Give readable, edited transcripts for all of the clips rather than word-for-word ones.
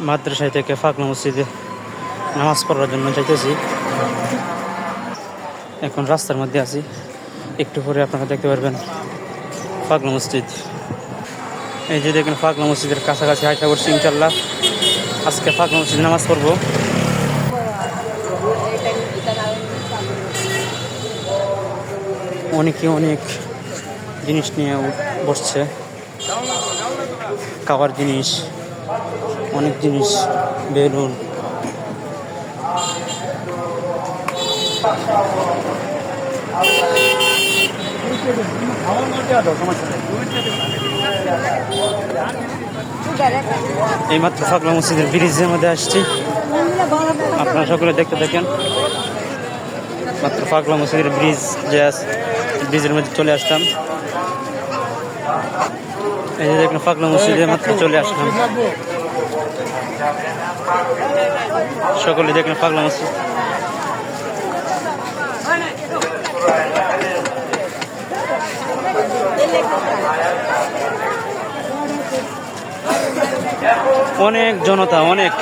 মাদ্রাসায় থেকে ফাকলা মসজিদে নামাজ পড়ার জন্য যাইতেছি। এখন রাস্তার মধ্যে আছি, একটু পরে আপনারা দেখতে পারবেন ফাকলা মসজিদ। এই যে দেখেন ফাকলা মসজিদের কাছাকাছি আশা করছি ইনশাল্লাহ আজকে ফাকলা মসজিদ নামাজ পড়বো। অনেকে অনেক জিনিস নিয়ে বসছে, খাওয়ার জিনিস, অনেক জিনিস, বেলুন। এইমাত্র ফাকলা মসজিদের ব্রিজের মধ্যে আসছি, আপনারা সকলে দেখতে থাকেন। মাত্র ফাকলা মসজিদের ব্রিজ যে আছে, ব্রিজের মধ্যে চলে আসলাম। এই যে দেখুন ফাকলা মসজিদে মাত্র চলে আসলাম, সকলে দেখুন ফাকলা মসজিদ। অনেক জনতা, অনেক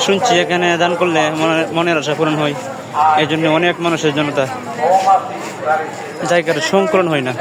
শুনছি এখানে দান করলে মনের আশা পূরণ হয়, এই জন্য অনেক মানুষের জনতা, জায়গার সংকলন হয় না।